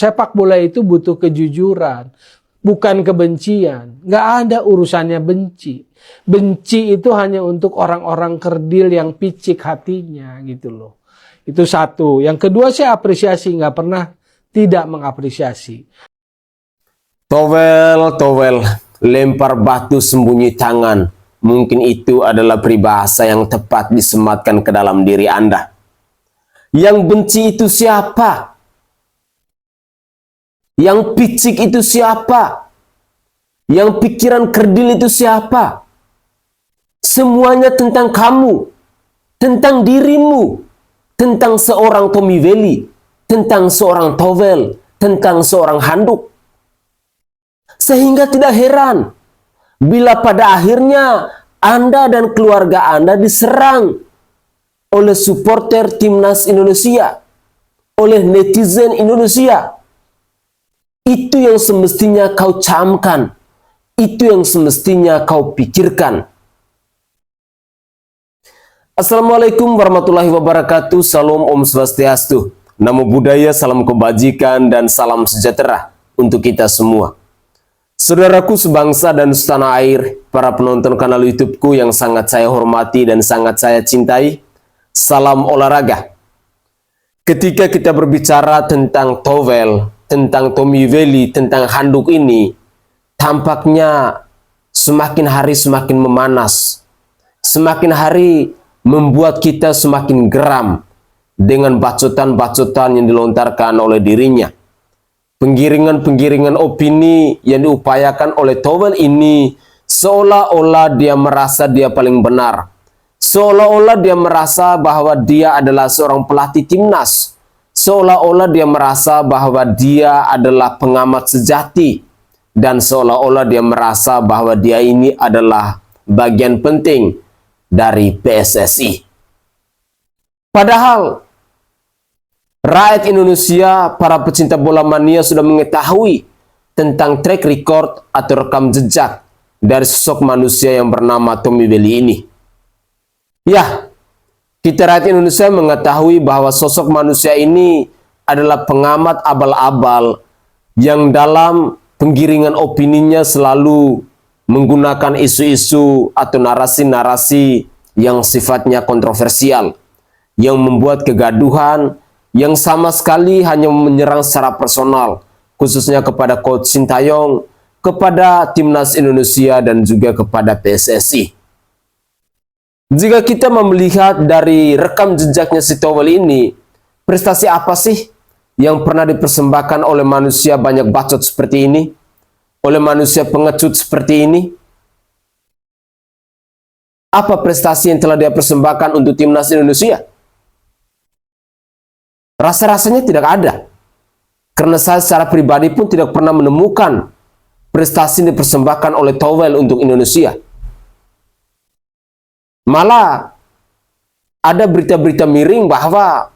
Sepak bola itu butuh kejujuran, bukan kebencian. Nggak ada urusannya benci. Benci itu hanya untuk orang-orang kerdil yang picik hatinya gitu loh. Itu satu. Yang kedua, saya apresiasi, nggak pernah tidak mengapresiasi. Towel, lempar batu sembunyi tangan. Mungkin itu adalah peribahasa yang tepat disematkan ke dalam diri Anda. Yang benci itu siapa? Yang picik itu siapa? Yang pikiran kerdil itu siapa? Semuanya tentang kamu, tentang dirimu, tentang seorang Tommy Welly, tentang seorang towel, tentang seorang handuk. Sehingga tidak heran bila pada akhirnya Anda dan keluarga Anda diserang oleh supporter timnas Indonesia, oleh netizen Indonesia. Itu yang semestinya kau camkan, itu yang semestinya kau pikirkan. Assalamualaikum warahmatullahi wabarakatuh. Salam Om Swastiastu. Namo Buddhaya, salam kebajikan dan salam sejahtera untuk kita semua. Saudaraku sebangsa dan setanah air, para penonton kanal YouTubeku yang sangat saya hormati dan sangat saya cintai, salam olahraga. Ketika kita berbicara tentang towel, tentang Tommy Welly, tentang handuk ini, tampaknya semakin hari semakin memanas, semakin hari membuat kita semakin geram dengan bacotan-bacotan yang dilontarkan oleh dirinya. Penggiringan-penggiringan opini yang diupayakan oleh towel ini seolah-olah dia merasa dia paling benar. Seolah-olah dia merasa bahwa dia adalah seorang pelatih timnas. Seolah-olah dia merasa bahwa dia adalah pengamat sejati. Dan seolah-olah dia merasa bahwa dia ini adalah bagian penting dari PSSI. Padahal rakyat Indonesia, para pecinta bola mania sudah mengetahui tentang track record atau rekam jejak dari sosok manusia yang bernama Tommy Welly ini. Ya, kita rakyat Indonesia mengetahui bahwa sosok manusia ini adalah pengamat abal-abal yang dalam penggiringan opininya selalu menggunakan isu-isu atau narasi-narasi yang sifatnya kontroversial, yang membuat kegaduhan, yang sama sekali hanya menyerang secara personal, khususnya kepada Coach Sintayong, kepada Timnas Indonesia, dan juga kepada PSSI. Jika kita melihat dari rekam jejaknya si towel ini, prestasi apa sih yang pernah dipersembahkan oleh manusia banyak bacot seperti ini? Oleh manusia pengecut seperti ini? Apa prestasi yang telah dia persembahkan untuk Timnas Indonesia? Rasa-rasanya tidak ada. Karena saya secara pribadi pun tidak pernah menemukan prestasi yang dipersembahkan oleh towel untuk Indonesia. Malah ada berita-berita miring bahwa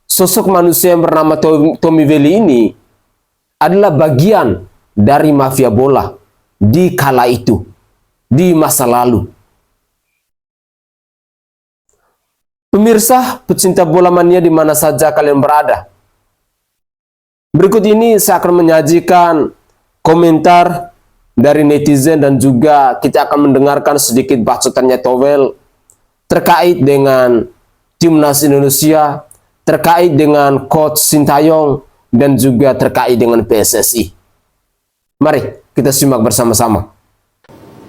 sosok manusia yang bernama Tommy Welly ini adalah bagian dari mafia bola di kala itu, di masa lalu. Pemirsa, pecinta bola mania di mana saja kalian berada. Berikut ini saya akan menyajikan komentar dari netizen dan juga kita akan mendengarkan sedikit bacotannya towel terkait dengan Timnas Indonesia, terkait dengan Coach Sintayong, dan juga terkait dengan PSSI. Mari kita simak bersama-sama.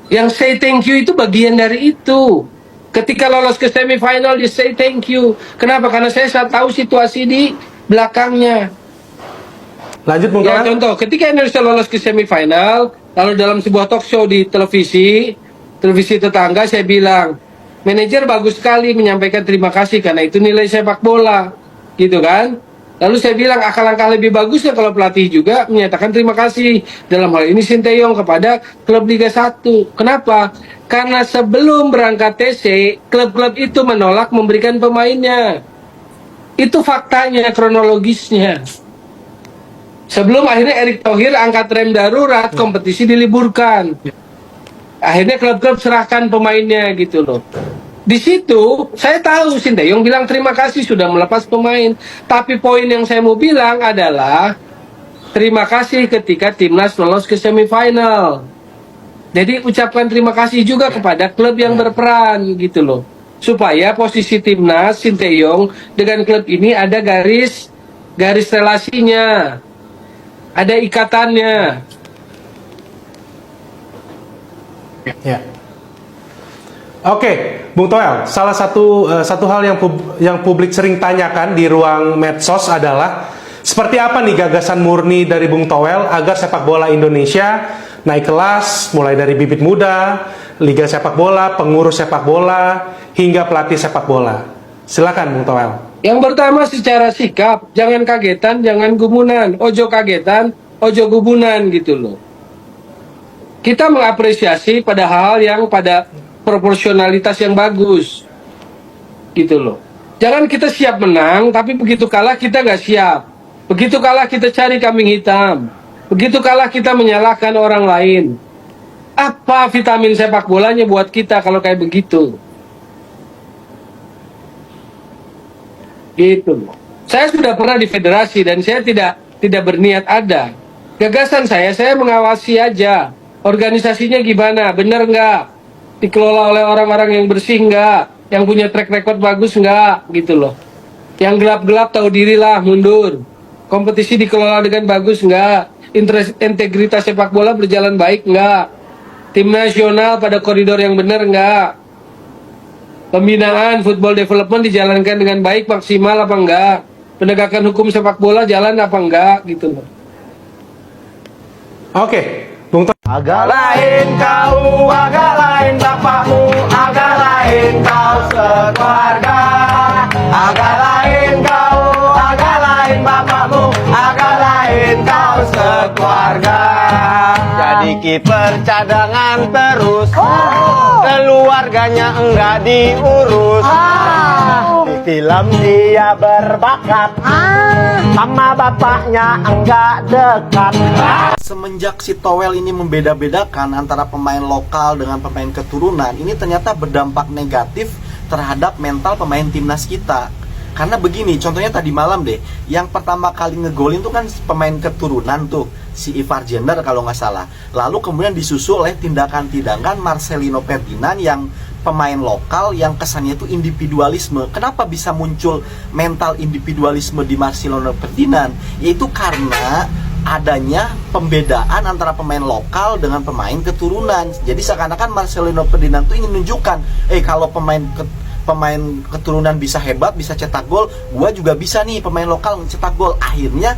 Yang say thank you itu bagian dari itu. Ketika lolos ke semifinal, dia say thank you. Kenapa? Karena saya tahu situasi di belakangnya. Lanjut Bung Ya, Kawan. contoh, ketika Indonesia lolos ke semifinal, lalu dalam sebuah talk show di televisi tetangga, saya bilang, manajer bagus sekali menyampaikan terima kasih karena itu nilai sepak bola, gitu kan? Lalu saya bilang, alangkah lebih bagusnya kalau pelatih juga menyatakan terima kasih. Dalam hal ini Sintayong kepada klub Liga 1. Kenapa? Karena sebelum berangkat TC, klub-klub itu menolak memberikan pemainnya. Itu faktanya, kronologisnya. Sebelum akhirnya Erick Thohir angkat rem darurat, kompetisi diliburkan. Akhirnya klub-klub serahkan pemainnya gitu loh. Di situ saya tahu Sintayong bilang terima kasih sudah melepas pemain. Tapi poin yang saya mau bilang adalah terima kasih ketika timnas lolos ke semifinal. Jadi ucapkan terima kasih juga kepada klub yang berperan gitu loh. Supaya posisi timnas Sinteyong dengan klub ini ada garis relasinya. Ada ikatannya. Ya. Oke, Bung Toel, salah satu hal yang publik sering tanyakan di ruang medsos adalah seperti apa nih gagasan murni dari Bung Toel agar sepak bola Indonesia naik kelas mulai dari bibit muda, liga sepak bola, pengurus sepak bola, hingga pelatih sepak bola. Silakan Bung Toel. Yang pertama secara sikap, jangan kagetan, jangan gumunan. Ojo kagetan, ojo gumunan gitu loh. Kita mengapresiasi pada hal yang pada proporsionalitas yang bagus gitu loh. Jangan kita siap menang tapi begitu kalah kita nggak siap, begitu kalah kita cari kambing hitam, begitu kalah kita menyalahkan orang lain. Apa vitamin sepak bolanya buat kita kalau kayak begitu gitu loh. Saya sudah pernah di federasi dan saya tidak berniat ada. Gagasan saya mengawasi aja organisasinya gimana, bener nggak, dikelola oleh orang-orang yang bersih nggak, yang punya track record bagus nggak, gitu loh. Yang gelap-gelap tahu diri lah, mundur. Kompetisi dikelola dengan bagus nggak, integritas sepak bola berjalan baik nggak, tim nasional pada koridor yang bener nggak, pembinaan football development dijalankan dengan baik maksimal apa enggak, penegakan hukum sepak bola jalan apa enggak, gitu loh. Oke, Bung Toel. Agak lain kau, agak lain bapakmu, agak lain kau sekeluarga. Agak lain kau, agak lain bapakmu, agak lain kau sekeluarga. Jadi kiper cadangan terus, keluarganya enggak diurus. Di film dia berbakat, sama bapaknya enggak dekat. Semenjak si Toel ini membeda-bedakan antara pemain lokal dengan pemain keturunan, ini ternyata berdampak negatif terhadap mental pemain timnas kita. Karena begini, contohnya tadi malam deh, yang pertama kali ngegolin tuh kan pemain keturunan tuh, si Ivar Jenner kalau nggak salah. Lalu kemudian disusul oleh tindakan-tindakan Marcelino Ferdinand yang pemain lokal yang kesannya itu individualisme. Kenapa bisa muncul mental individualisme di Marcelino Ferdinand? Yaitu karena adanya pembedaan antara pemain lokal dengan pemain keturunan. Jadi seakan-akan Marcelino Ferdinand tuh ingin menunjukkan, kalau pemain keturunan bisa hebat, bisa cetak gol, gua juga bisa nih pemain lokal mencetak gol. Akhirnya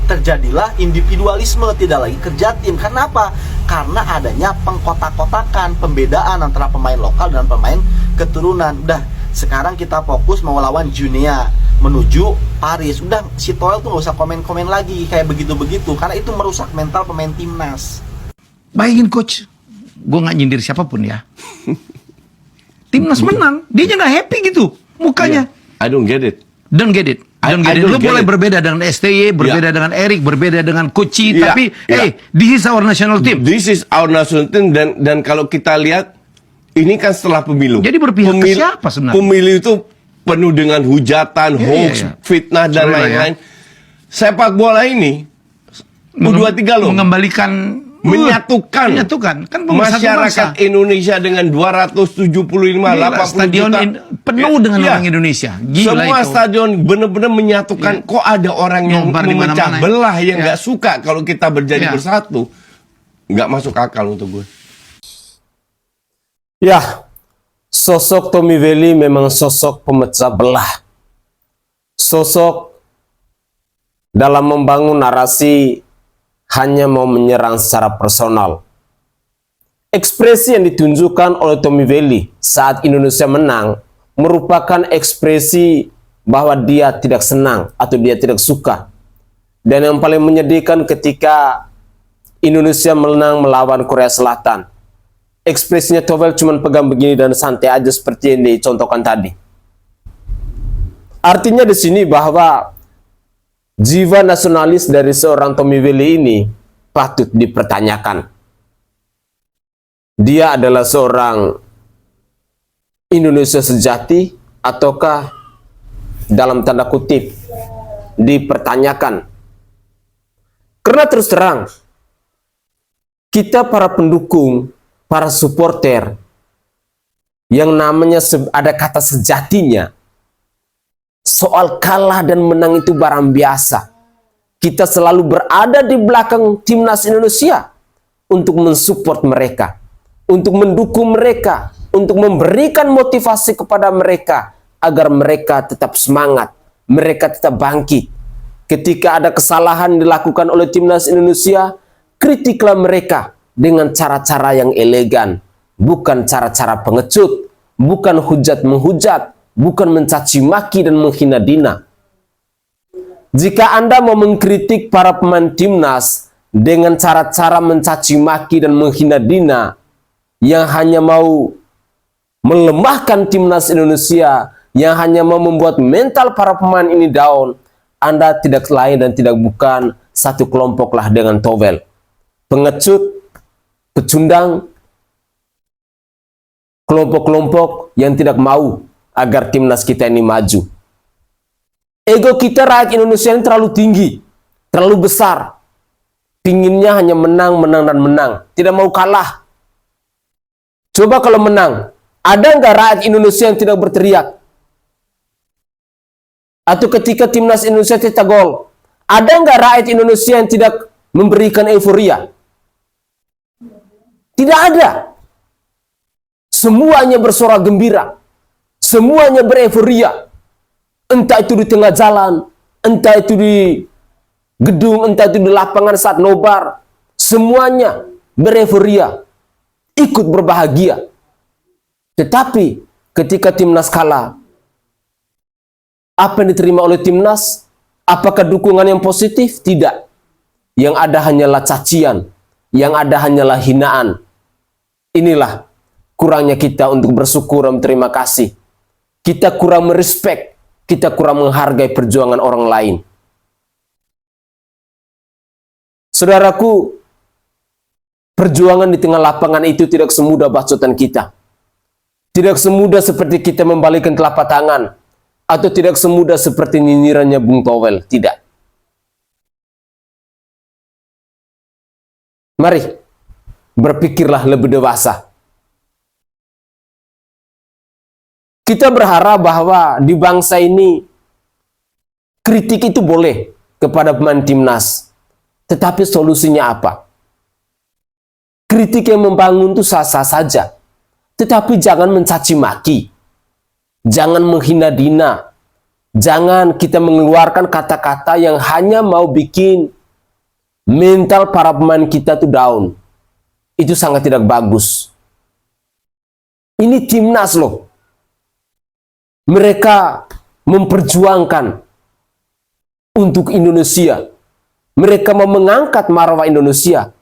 terjadilah individualisme, tidak lagi kerja tim. Kenapa? Karena adanya pengkotak-kotakan, pembedaan antara pemain lokal dan pemain keturunan. Udah, sekarang kita fokus mau lawan Junia menuju Paris. Udah, si Toel tuh gak usah komen-komen lagi kayak begitu-begitu, karena itu merusak mental pemain timnas. Bayangin coach, gue gak nyindir siapapun ya. Timnas menang, dia nggak happy gitu mukanya. I don't get it. Don't get it. Don't get it. Lu boleh berbeda dengan STY, berbeda dengan Erik, berbeda dengan Koci, tapi this is our national team. This is our national team, dan kalau kita lihat ini kan setelah pemilu. Jadi berpihak ke siapa sebenarnya? Pemilu itu penuh dengan hujatan, hoax, fitnah dan lain-lain. Sepak bola ini U23 loh mengembalikan, menyatukan kan masyarakat Indonesia dengan 275 80 stadion juta penuh dengan orang Indonesia. Gila semua itu. stadion benar-benar menyatukan. Kok ada orang yang Nobar di memecah mana-mana. belah yang nggak suka kalau kita berjadi bersatu? Nggak masuk akal untuk gue. Ya, sosok Tommy Welly memang sosok pemecah belah. Sosok dalam membangun narasi hanya mau menyerang secara personal. Ekspresi yang ditunjukkan oleh Tommy Welly saat Indonesia menang merupakan ekspresi bahwa dia tidak senang atau dia tidak suka. Dan yang paling menyedihkan ketika Indonesia menang melawan Korea Selatan, ekspresinya Toel cuma pegang begini dan santai aja seperti yang dicontohkan tadi. Artinya di sini bahwa jiwa nasionalis dari seorang Tommy Welly ini patut dipertanyakan. Dia adalah seorang Indonesia sejati ataukah dalam tanda kutip dipertanyakan. Karena terus terang, kita para pendukung, para supporter, yang namanya ada kata sejatinya, soal kalah dan menang itu barang biasa. Kita selalu berada di belakang timnas Indonesia untuk mensupport mereka, untuk mendukung mereka, untuk memberikan motivasi kepada mereka agar mereka tetap semangat, mereka tetap bangkit. Ketika ada kesalahan dilakukan oleh timnas Indonesia, kritiklah mereka dengan cara-cara yang elegan, bukan cara-cara pengecut, bukan hujat menghujat, bukan mencaci maki dan menghina dina. Jika Anda mau mengkritik para pemain timnas dengan cara-cara mencaci maki dan menghina dina yang hanya mau melemahkan timnas Indonesia, yang hanya mau membuat mental para pemain ini down, Anda tidak lain dan tidak bukan satu kelompoklah dengan Towel. Pengecut, pecundang, kelompok-kelompok yang tidak mau agar timnas kita ini maju. Ego kita rakyat Indonesia ini terlalu tinggi, terlalu besar. Pinginnya hanya menang, menang, dan menang. Tidak mau kalah. Coba kalau menang, ada nggak rakyat Indonesia yang tidak berteriak? Atau ketika timnas Indonesia cetak gol, ada nggak rakyat Indonesia yang tidak memberikan euforia? Tidak ada. Semuanya bersorak gembira. Semuanya bereforia. Entah itu di tengah jalan, entah itu di gedung, entah itu di lapangan saat nobar. Semuanya bereforia. Ikut berbahagia. Tetapi ketika timnas kalah, apa yang diterima oleh timnas? Apakah dukungan yang positif? Tidak. Yang ada hanyalah cacian. Yang ada hanyalah hinaan. Inilah kurangnya kita untuk bersyukur dan terima kasih. Kita kurang merespek. Kita kurang menghargai perjuangan orang lain. Saudaraku, perjuangan di tengah lapangan itu tidak semudah bacotan kita. Tidak semudah seperti kita membalikkan telapak tangan. Atau tidak semudah seperti nyinyirannya Bung Towel. Tidak. Mari, berpikirlah lebih dewasa. Kita berharap bahwa di bangsa ini, kritik itu boleh kepada pemain timnas. Tetapi solusinya apa? Kritik yang membangun itu sah-sah saja. Tetapi jangan mencaci maki. Jangan menghina dina. Jangan kita mengeluarkan kata-kata yang hanya mau bikin mental para pemain kita tuh down. Itu sangat tidak bagus. Ini timnas loh. Mereka memperjuangkan untuk Indonesia. Mereka mau mengangkat marwah Indonesia.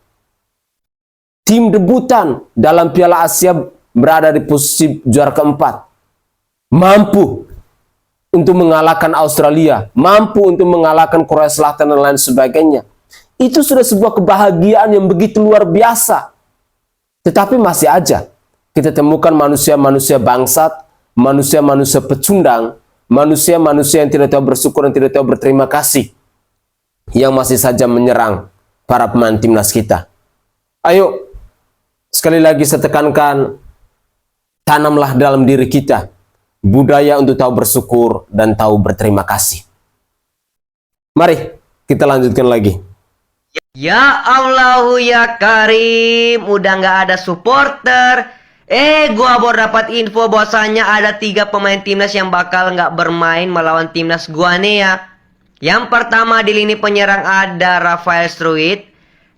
Tim debutan dalam Piala Asia berada di posisi juara keempat. Mampu untuk mengalahkan Australia, mampu untuk mengalahkan Korea Selatan dan lain sebagainya. Itu sudah sebuah kebahagiaan yang begitu luar biasa. Tetapi masih aja kita temukan manusia-manusia bangsat, manusia-manusia pecundang, manusia-manusia yang tidak tahu bersyukur dan tidak tahu berterima kasih, yang masih saja menyerang para pemain timnas kita. Ayo, sekali lagi saya tekankan, tanamlah dalam diri kita budaya untuk tahu bersyukur dan tahu berterima kasih. Mari kita lanjutkan lagi. Ya Allahu ya Karim, udah nggak ada supporter. Gua baru dapat info bahwasanya ada 3 pemain timnas yang bakal nggak bermain melawan timnas Guinea. Yang pertama di lini penyerang ada Rafael Struij,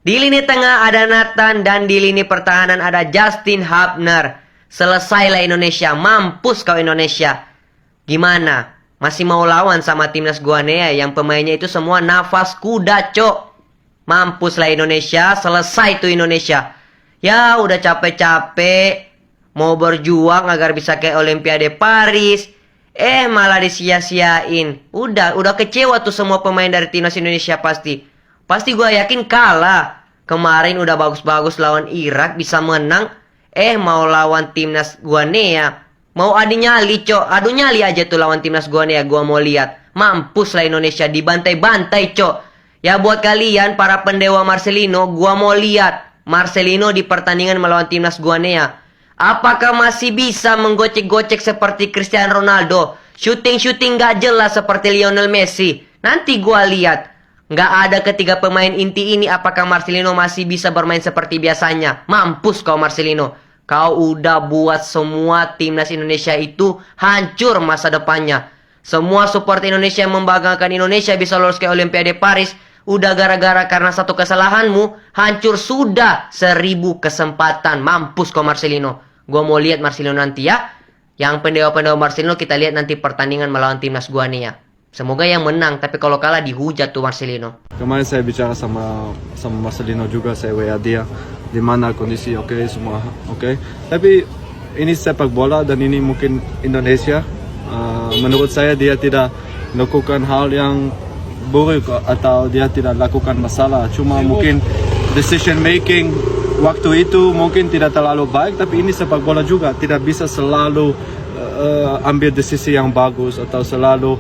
di lini tengah ada Nathan, dan di lini pertahanan ada Justin Hubner. Selesailah Indonesia, mampus kau Indonesia. Gimana? Masih mau lawan sama timnas Guinea yang pemainnya itu semua nafas kuda, cok. Mampuslah Indonesia, selesai tuh Indonesia. Ya udah capek-capek mau berjuang agar bisa ke Olimpiade Paris, malah disia-siain. Udah kecewa tuh semua pemain dari timnas Indonesia pasti. Pasti gue yakin kalah. Kemarin udah bagus-bagus lawan Irak, bisa menang. Mau lawan timnas Guinea, mau adu nyali, cok. Adu nyali aja tuh lawan timnas Guinea, gua mau lihat. Mampuslah Indonesia, dibantai-bantai, cok. Ya buat kalian para pendewa Marcelino, gua mau lihat Marcelino di pertandingan melawan timnas Guinea. Apakah masih bisa menggocek-gocek seperti Cristiano Ronaldo? Shooting-shooting gak jelas seperti Lionel Messi. Nanti gua lihat. Nggak ada ketiga pemain inti ini, apakah Marcelino masih bisa bermain seperti biasanya? Mampus kau Marcelino. Kau udah buat semua timnas Indonesia itu hancur masa depannya. Semua support Indonesia yang membanggakan Indonesia bisa lolos ke Olimpiade Paris, udah gara-gara karena satu kesalahanmu, hancur sudah 1000 kesempatan. Mampus kau Marcelino. Gua mau lihat Marcelino nanti ya. Yang pendewa-pendewa Marcelino kita lihat nanti pertandingan melawan timnas Guinea. Semoga yang menang, tapi kalau kalah dihujat tuh Marcelino. Kemarin saya bicara sama Marcelino juga, saya WA dia di mana kondisi oke, semua oke. Tapi ini sepak bola dan ini mungkin Indonesia. Menurut saya dia tidak melakukan hal yang buruk atau dia tidak lakukan masalah. Cuma mungkin decision making waktu itu mungkin tidak terlalu baik, tapi ini sepak bola juga tidak bisa selalu ambil decisi yang bagus atau selalu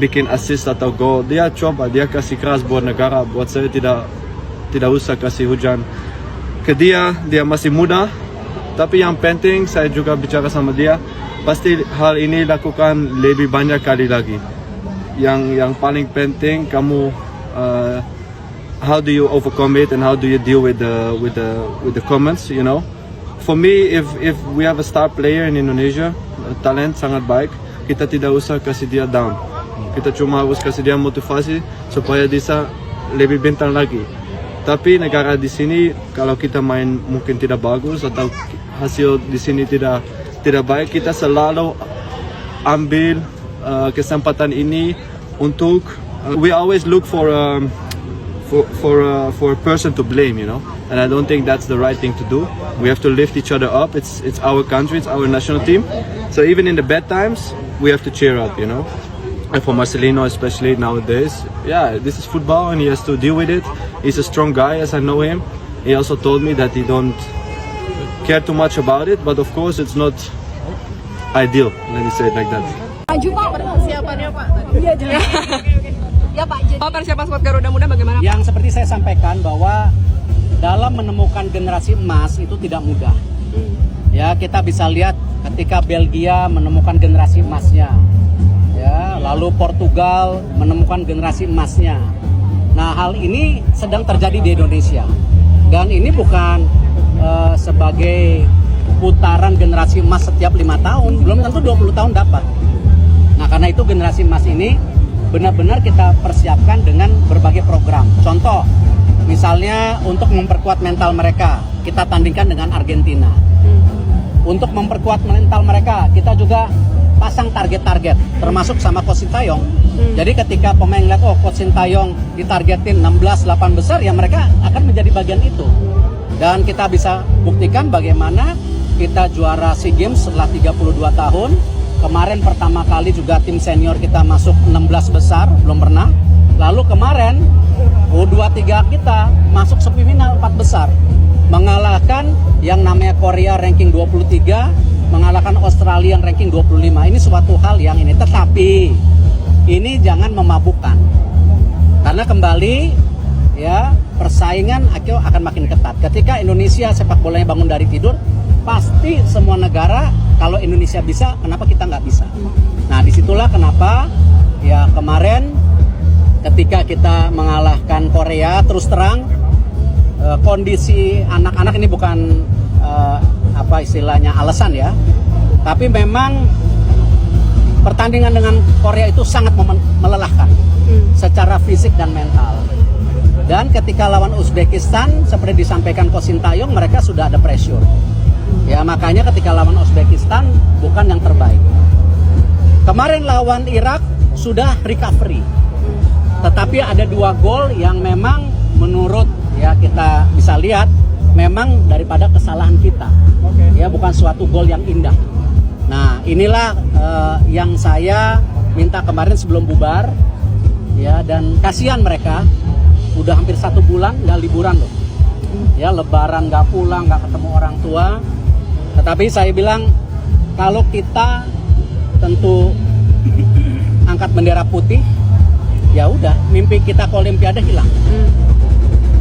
bikin assist atau gol. Dia coba, dia kasih keras buat negara. Buat saya tidak usah kasih hujan ke dia. Dia masih muda. Tapi yang penting saya juga bicara sama dia. Pasti hal ini lakukan lebih banyak kali lagi. Yang paling penting kamu how do you overcome it and how do you deal with the comments, you know? For me, if we have a star player in Indonesia, talent sangat baik, kita tidak usah kasih dia down. Kita cuma harus kasih dia motivasi supaya bisa lebih bintang lagi. Tapi negara di sini kalau kita main mungkin tidak bagus atau hasil di sini tidak baik, kita selalu ambil kesempatan ini untuk we always look for a person to blame, you know. And I don't think that's the right thing to do. We have to lift each other up. It's our country, it's our national team. So even in the bad times, we have to cheer up, you know. And for Marcelino, especially nowadays, yeah, this is football and he has to deal with it. He's a strong guy, as I know him. He also told me that he don't care too much about it, but of course it's not ideal, let me say it like that. Maju Pak, persiapannya Pak. Iya jelas. Ya Pak, jadi persiapan squad Garuda Muda bagaimana Pak? Yang seperti saya sampaikan bahwa dalam menemukan generasi emas itu tidak mudah. Ya, kita bisa lihat ketika Belgia menemukan generasi emasnya. Ya, lalu Portugal menemukan generasi emasnya. Nah, hal ini sedang terjadi di Indonesia. Dan ini bukan sebagai putaran generasi emas setiap 5 tahun, belum tentu 20 tahun dapat. Nah, karena itu generasi emas ini benar-benar kita persiapkan dengan berbagai program. Contoh, misalnya untuk memperkuat mental mereka, kita tandingkan dengan Argentina. Untuk memperkuat mental mereka, kita juga pasang target-target, termasuk sama Coach Sintayong. Jadi ketika pemain lihat, oh Coach Sintayong ditargetin 16-8 besar, ya mereka akan menjadi bagian itu. Dan kita bisa buktikan bagaimana kita juara SEA Games setelah 32 tahun. Kemarin pertama kali juga tim senior kita masuk 16 besar, belum pernah. Lalu kemarin U23 kita masuk semifinal 4 besar. Mengalahkan yang namanya Korea ranking 23, mengalahkan Australia yang ranking 25. Ini suatu hal yang ini, tetapi ini jangan memabukkan. Karena kembali ya persaingan akan makin ketat. Ketika Indonesia sepak bolanya bangun dari tidur, pasti semua negara kalau Indonesia bisa, kenapa kita nggak bisa? Nah, disitulah kenapa ya kemarin ketika kita mengalahkan Korea, terus terang kondisi anak-anak ini bukan apa istilahnya alasan ya, tapi memang pertandingan dengan Korea itu sangat melelahkan secara fisik dan mental. Dan ketika lawan Uzbekistan, seperti disampaikan Coach Sintayong, mereka sudah ada pressure. Ya makanya ketika lawan Uzbekistan bukan yang terbaik. Kemarin lawan Irak sudah recovery, tetapi ada 2 gol yang memang menurut ya kita bisa lihat memang daripada kesalahan kita. Ya bukan suatu gol yang indah. Nah inilah yang saya minta kemarin sebelum bubar ya, dan kasihan mereka udah hampir 1 bulan nggak liburan loh. Ya lebaran nggak pulang, nggak ketemu orang tua. Tetapi saya bilang kalau kita tentu angkat bendera putih, ya udah mimpi kita ke Olimpiade hilang.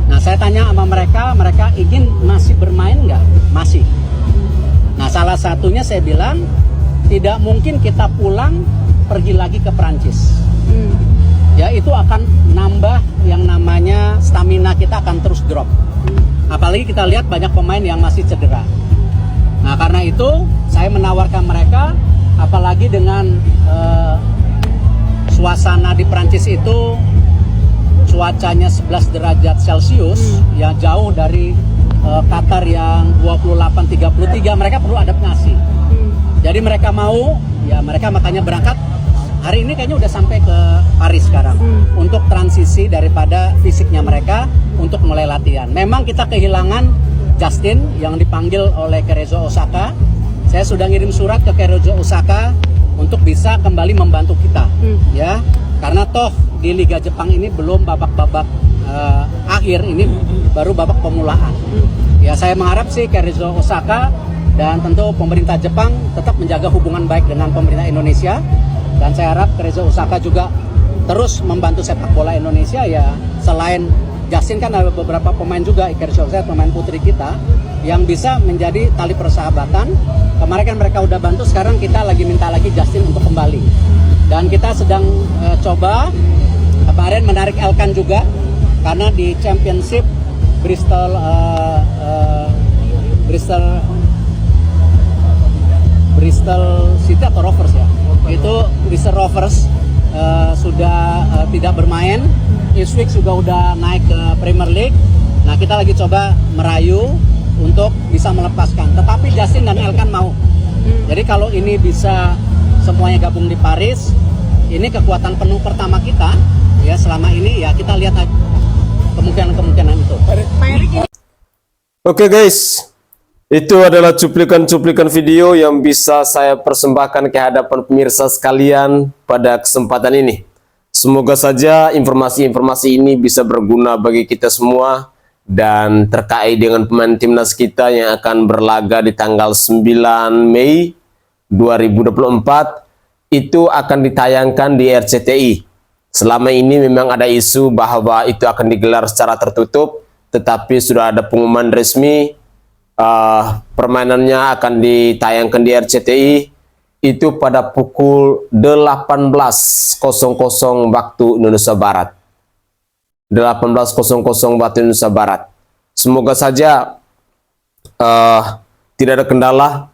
Nah saya tanya sama mereka, mereka ingin masih bermain nggak? Masih. Nah salah satunya saya bilang tidak mungkin kita pulang pergi lagi ke Perancis. Ya itu akan nambah yang namanya stamina kita akan terus drop. Apalagi kita lihat banyak pemain yang masih cedera. Nah karena itu saya menawarkan mereka, apalagi dengan suasana di Perancis itu cuacanya 11 derajat Celcius, ya jauh dari Qatar yang 28-33, mereka perlu adaptasi. Jadi mereka mau, ya mereka makanya berangkat. Hari ini kayaknya udah sampai ke Paris sekarang untuk transisi daripada fisiknya mereka untuk mulai latihan. Memang kita kehilangan Justin yang dipanggil oleh Cerezo Osaka. Saya sudah ngirim surat ke Cerezo Osaka untuk bisa kembali membantu kita, ya. Karena toh di Liga Jepang ini belum babak-babak akhir, ini baru babak pemulaan. Ya saya mengharap sih Cerezo Osaka dan tentu pemerintah Jepang tetap menjaga hubungan baik dengan pemerintah Indonesia. Dan saya harap Cerezo Osaka juga terus membantu sepak bola Indonesia, ya. Selain Justin kan ada beberapa pemain juga, Cerezo Osaka pemain putri kita yang bisa menjadi tali persahabatan. Kemarin kan mereka udah bantu, sekarang kita lagi minta lagi Justin untuk kembali. Dan kita sedang coba kemarin menarik Elkan juga, karena di Championship Bristol City atau Rovers ya, itu Bristol Rovers sudah tidak bermain. Ipswich juga udah naik ke Premier League. Nah kita lagi coba merayu untuk bisa melepaskan, tetapi Justin dan Elkan mau. Jadi kalau ini bisa semuanya gabung di Paris, ini kekuatan penuh pertama kita, ya selama ini, ya kita lihat kemungkinan itu. Oke guys, itu adalah cuplikan-cuplikan video yang bisa saya persembahkan ke hadapan pemirsa sekalian pada kesempatan ini. Semoga saja informasi-informasi ini bisa berguna bagi kita semua dan terkait dengan pemain timnas kita yang akan berlaga di tanggal 9 Mei 2024 itu akan ditayangkan di RCTI. Selama ini memang ada isu bahwa itu akan digelar secara tertutup, tetapi sudah ada pengumuman resmi permainannya akan ditayangkan di RCTI itu pada pukul 18.00 waktu Indonesia Barat. 18.00 waktu Indonesia Barat. Semoga saja tidak ada kendala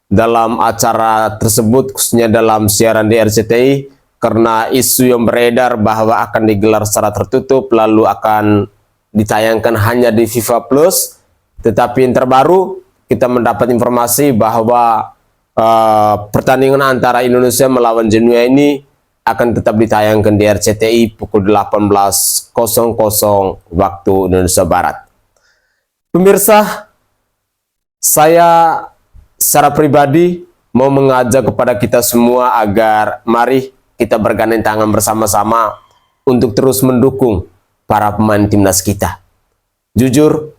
dalam acara tersebut, khususnya dalam siaran di RCTI, karena isu yang beredar bahwa akan digelar secara tertutup lalu akan ditayangkan hanya di FIFA Plus. Tetapi yang terbaru kita mendapat informasi bahwa pertandingan antara Indonesia melawan Genua ini akan tetap ditayangkan di RCTI pukul 18.00 waktu Indonesia Barat. Pemirsa, saya secara pribadi mau mengajak kepada kita semua agar mari kita bergandeng tangan bersama-sama untuk terus mendukung para pemain timnas kita. Jujur,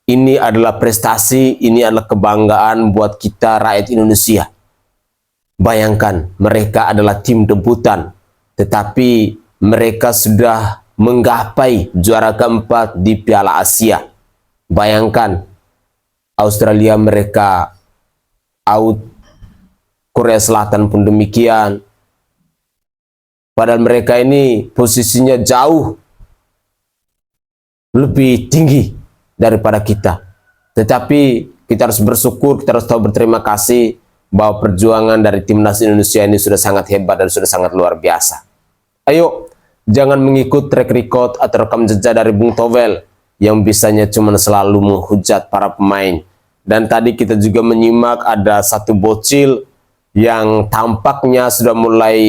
ini adalah prestasi, ini adalah kebanggaan buat kita rakyat Indonesia. Bayangkan, mereka adalah tim debutan, tetapi mereka sudah menggapai juara keempat di Piala Asia. Bayangkan, Australia mereka out, Korea Selatan pun demikian. Padahal mereka ini posisinya jauh lebih tinggi daripada kita. Tetapi kita harus bersyukur, kita harus tahu berterima kasih bahwa perjuangan dari timnas Indonesia ini sudah sangat hebat dan sudah sangat luar biasa. Ayo, jangan mengikut track record atau rekam jejak dari Bung Towel yang bisanya cuma selalu menghujat para pemain. Dan tadi kita juga menyimak ada satu bocil yang tampaknya sudah mulai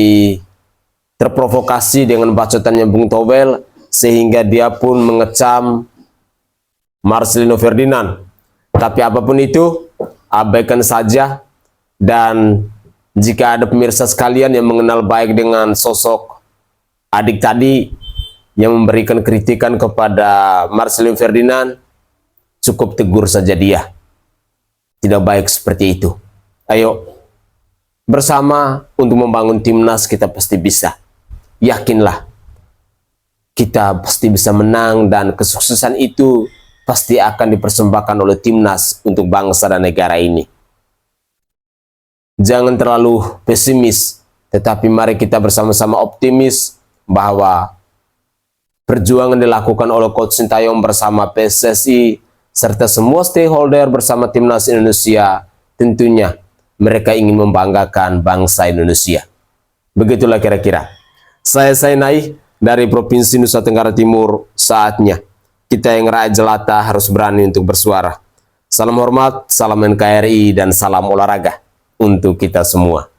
terprovokasi dengan bacotannya Bung Towel, sehingga dia pun mengecam Marcelino Ferdinand. Tapi apapun itu, abaikan saja. Dan jika ada pemirsa sekalian yang mengenal baik dengan sosok adik tadi yang memberikan kritikan kepada Marcelino Ferdinand, cukup tegur saja dia. Tidak baik seperti itu. Ayo, bersama untuk membangun timnas kita pasti bisa. Yakinlah, kita pasti bisa menang dan kesuksesan itu pasti akan dipersembahkan oleh timnas untuk bangsa dan negara ini. Jangan terlalu pesimis, tetapi mari kita bersama-sama optimis bahwa perjuangan dilakukan oleh Coach Sintayong bersama PSSI serta semua stakeholder bersama timnas Indonesia, tentunya mereka ingin membanggakan bangsa Indonesia. Begitulah kira-kira. Saya Sainai dari Provinsi Nusa Tenggara Timur. Saatnya kita yang rakyat jelata harus berani untuk bersuara. Salam hormat, salam NKRI, dan salam olahraga untuk kita semua.